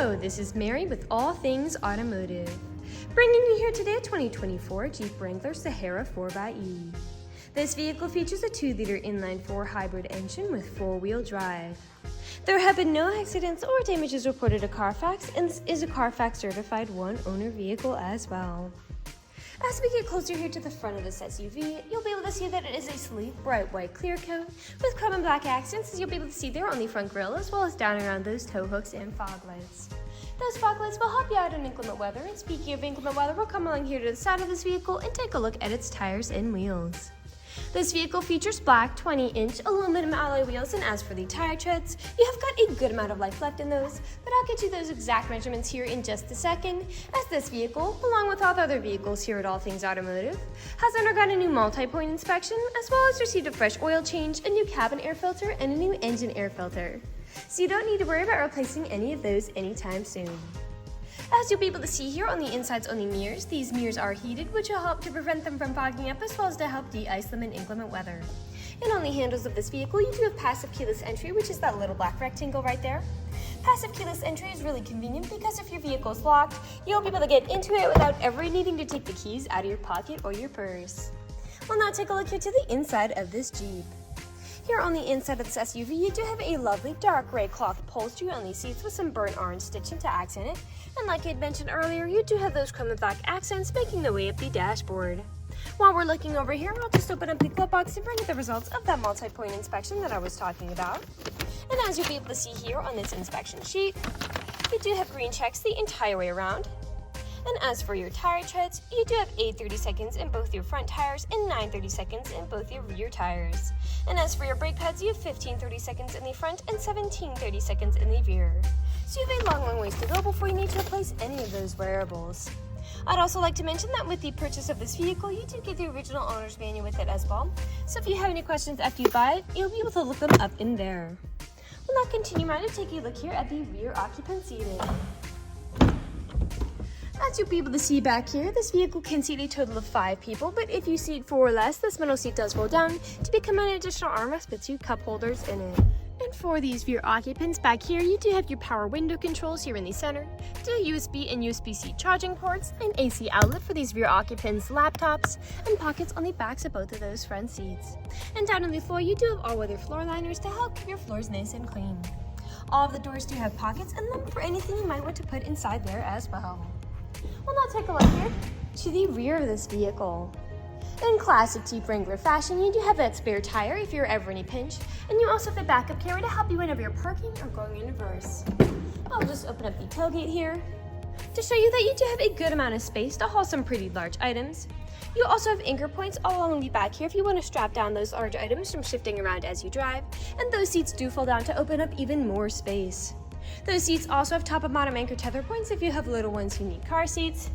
Hello, this is Mary with All Things Automotive, bringing you here today a 2024 Jeep Wrangler Sahara 4xe. This vehicle features a 2-liter inline-4 hybrid engine with 4-wheel drive. There have been no accidents or damages reported to CARFAX, and this is a CARFAX certified one-owner vehicle as well. As we get closer here to the front of this SUV, you'll be able to see that it is a sleek, bright white Clearcoat with chrome and black accents, as you'll be able to see there on the front grille, as well as down around those tow hooks and fog lights. Those fog lights will help you out in inclement weather, and speaking of inclement weather, we'll come along here to the side of this vehicle and take a look at its tires and wheels. This vehicle features black 20-inch aluminum alloy wheels, and as for the tire treads, you have got a good amount of life left in those, but I'll get you those exact measurements here in just a second, as this vehicle, along with all the other vehicles here at All Things Automotive, has undergone a new multi-point inspection, as well as received a fresh oil change, a new cabin air filter, and a new engine air filter. So you don't need to worry about replacing any of those anytime soon. As you'll be able to see here on the insides on the mirrors, these mirrors are heated, which will help to prevent them from fogging up, as well as to help de-ice them in inclement weather. And on the handles of this vehicle, you do have passive keyless entry, which is that little black rectangle right there. Passive keyless entry is really convenient because if your vehicle is locked, you'll be able to get into it without ever needing to take the keys out of your pocket or your purse. We'll now take a look here to the inside of this Jeep. Here on the inside of this SUV, you do have a lovely dark gray cloth upholstery on these seats with some burnt orange stitching to accent it. And like I had mentioned earlier, you do have those chrome and black accents making their way up the dashboard. While we're looking over here, I'll just open up the glove box and bring you the results of that multi-point inspection that I was talking about. And as you'll be able to see here on this inspection sheet, you do have green checks the entire way around. And as for your tire treads, you do have 8 30-seconds in both your front tires and 9 30-seconds in both your rear tires. And as for your brake pads, you have 15 30-seconds in the front and 17 30-seconds in the rear. So you have a long ways to go before you need to replace any of those variables. I'd also like to mention that with the purchase of this vehicle, you do get the original owner's manual with it as well. So if you have any questions after you buy it, you'll be able to look them up in there. We'll now continue on to take a look here at the rear occupant seating. As you'll be able to see back here, this vehicle can seat a total of 5 people, but if you seat 4 or less, this middle seat does roll down to become an additional armrest with 2 cup holders in it. And for these rear occupants back here, you do have your power window controls here in the center, 2 USB and USB-C charging ports, an AC outlet for these rear occupants' laptops, and pockets on the backs of both of those front seats. And down on the floor, you do have all-weather floor liners to help keep your floors nice and clean. All of the doors do have pockets in them for anything you might want to put inside there as well. We'll now take a look here to the rear of this vehicle. In classic Jeep Wrangler fashion, you do have that spare tire if you're ever in a pinch, and you also have the backup camera to help you whenever you're parking or going in reverse. I'll just open up the tailgate here to show you that you do have a good amount of space to haul some pretty large items. You also have anchor points all along the back here if you want to strap down those large items from shifting around as you drive, and those seats do fold down to open up even more space. Those seats also have top and bottom anchor tether points if you have little ones who need car seats.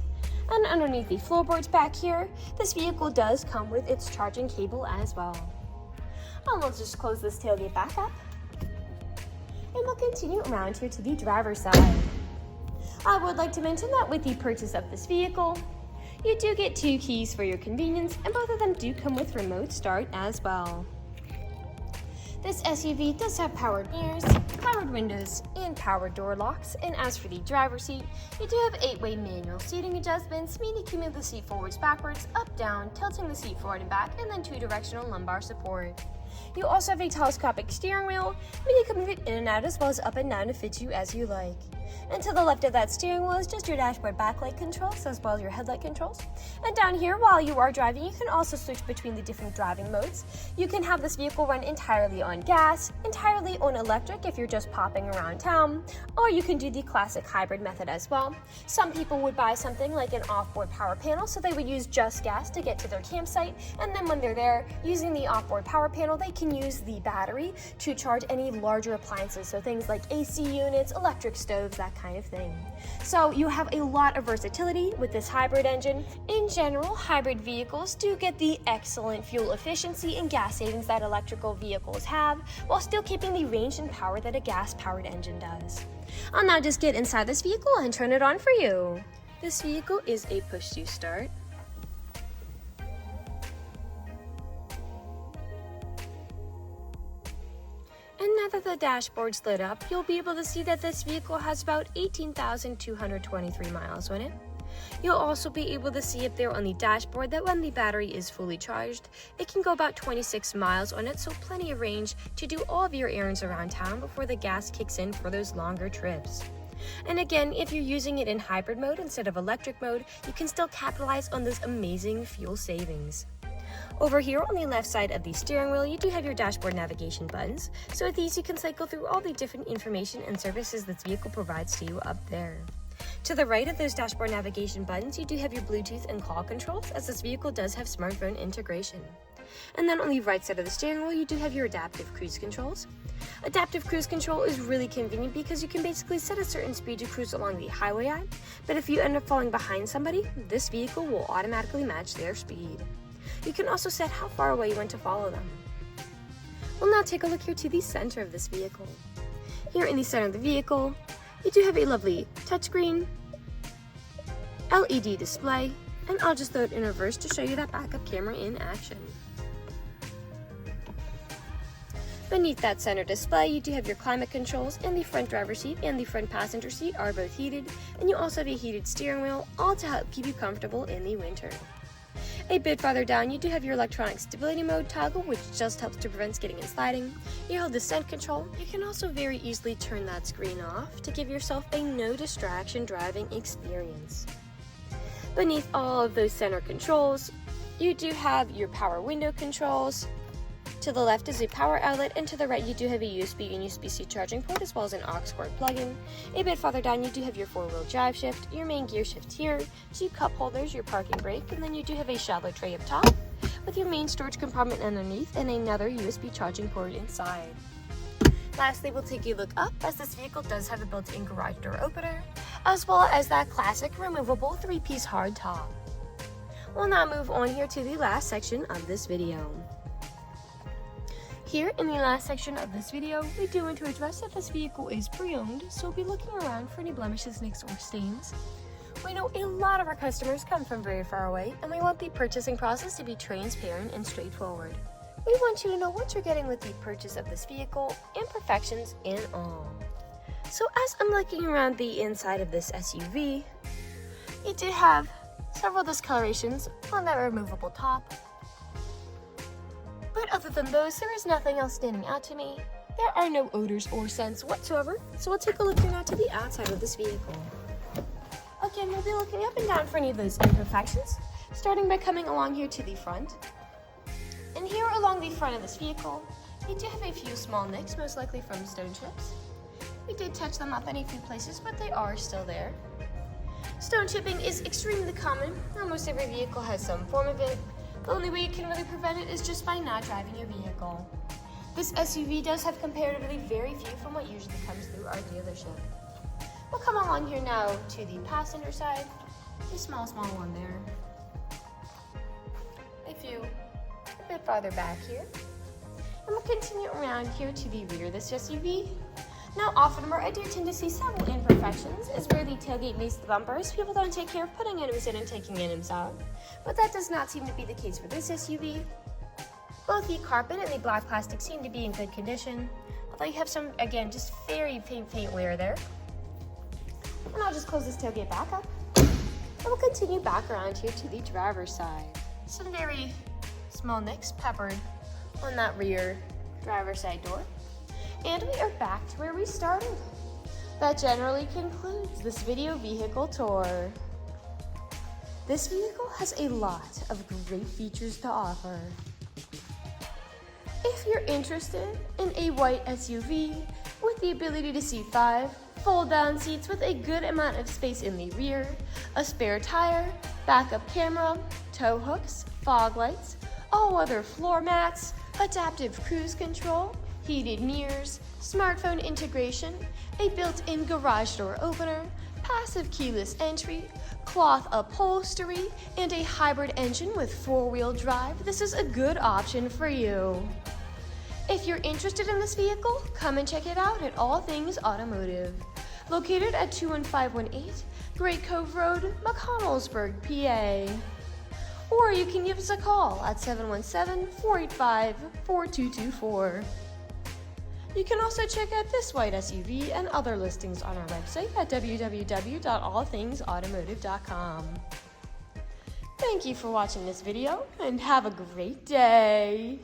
And underneath the floorboards back here, this vehicle does come with its charging cable as well. And we'll just close this tailgate back up. And we'll continue around here to the driver's side. I would like to mention that with the purchase of this vehicle, you do get 2 keys for your convenience, and both of them do come with remote start as well. This SUV does have powered mirrors, powered windows, and powered door locks, and as for the driver's seat, you do have 8-way manual seating adjustments, meaning keeping the seat forwards, backwards, up, down, tilting the seat forward and back, and then 2-directional lumbar support. You also have a telescopic steering wheel, meaning you can move it in and out as well as up and down to fit you as you like. And to the left of that steering wheel is just your dashboard backlight controls as well as your headlight controls. And down here, while you are driving, you can also switch between the different driving modes. You can have this vehicle run entirely on gas, entirely on electric if you're just popping around town, or you can do the classic hybrid method as well. Some people would buy something like an off-board power panel, so they would use just gas to get to their campsite, and then when they're there using the off-board power panel, they can use the battery to charge any larger appliances, so things like AC units, electric stoves, that kind of thing. So you have a lot of versatility with this hybrid engine. In general, hybrid vehicles do get the excellent fuel efficiency and gas savings that electrical vehicles have, while still keeping the range and power that a gas-powered engine does. I'll now just get inside this vehicle and turn it on for you. This vehicle is a push-to-start. And now that the dashboard's lit up, you'll be able to see that this vehicle has about 18,223 miles on it. You'll also be able to see up there on the dashboard that when the battery is fully charged, it can go about 26 miles on it, so plenty of range to do all of your errands around town before the gas kicks in for those longer trips. And again, if you're using it in hybrid mode instead of electric mode, you can still capitalize on those amazing fuel savings. Over here on the left side of the steering wheel, you do have your dashboard navigation buttons, so with these you can cycle through all the different information and services this vehicle provides to you up there. To the right of those dashboard navigation buttons, you do have your Bluetooth and call controls, as this vehicle does have smartphone integration. And then on the right side of the steering wheel, you do have your adaptive cruise controls. Adaptive cruise control is really convenient because you can basically set a certain speed to cruise along the highway at, but if you end up falling behind somebody, this vehicle will automatically match their speed. You can also set how far away you want to follow them. We'll now take a look here to the center of this vehicle. Here in the center of the vehicle, you do have a lovely touchscreen, LED display, and I'll just throw it in reverse to show you that backup camera in action. Beneath that center display, you do have your climate controls, and the front driver's seat and the front passenger seat are both heated, and you also have a heated steering wheel, all to help keep you comfortable in the winter. A bit farther down, you do have your electronic stability mode toggle, which just helps to prevent skidding and sliding. You hold descent control. You can also very easily turn that screen off to give yourself a no distraction driving experience. Beneath all of those center controls, you do have your power window controls. To the left is a power outlet, and to the right you do have a USB and USB-C charging port as well as an aux cord plug-in. A bit farther down you do have your four-wheel drive shift, your main gear shift here, 2 cup holders, your parking brake, and then you do have a shallow tray up top with your main storage compartment underneath and another USB charging port inside. Lastly, we'll take a look up, as this vehicle does have a built-in garage door opener, as well as that classic removable 3-piece hard top. We'll now move on here to the last section of this video. Here in the last section of this video, we do want to address that this vehicle is pre-owned, so we'll be looking around for any blemishes, nicks, or stains. We know a lot of our customers come from very far away, and we want the purchasing process to be transparent and straightforward. We want you to know what you're getting with the purchase of this vehicle, imperfections and all. So as I'm looking around the inside of this SUV, you do have several discolorations on that removable top. But other than those, there is nothing else standing out to me. There are no odors or scents whatsoever, so we'll take a look here now to the outside of this vehicle. Again, we'll be looking up and down for any of those imperfections, starting by coming along here to the front. And here along the front of this vehicle, we do have a few small nicks, most likely from stone chips. We did touch them up in a few places, but they are still there. Stone chipping is extremely common. Almost every vehicle has some form of it. The only way you can really prevent it is just by not driving your vehicle. This SUV does have comparatively very few from what usually comes through our dealership. We'll come along here now to the passenger side. A small one there. A few a bit farther back here. And we'll continue around here to the rear of this SUV. Now, often where I do tend to see several imperfections is where the tailgate meets the bumpers. People don't take care of putting items in and taking items out. But that does not seem to be the case for this SUV. Both the carpet and the black plastic seem to be in good condition, although you have some, again, just very faint wear there. And I'll just close this tailgate back up. And we'll continue back around here to the driver's side. Some very small nicks peppered on that rear driver's side door. And we are back to where we started. That generally concludes this video vehicle tour. This vehicle has a lot of great features to offer. If you're interested in a white SUV with the ability to seat 5, fold-down seats with a good amount of space in the rear, a spare tire, backup camera, tow hooks, fog lights, all-weather floor mats, adaptive cruise control, heated mirrors, smartphone integration, a built-in garage door opener, passive keyless entry, cloth upholstery, and a hybrid engine with 4-wheel drive, this is a good option for you. If you're interested in this vehicle, come and check it out at All Things Automotive, located at 21518 Great Cove Road, McConnellsburg, PA. Or you can give us a call at 717-485-4224. You can also check out this white SUV and other listings on our website at www.allthingsautomotive.com. Thank you for watching this video and have a great day.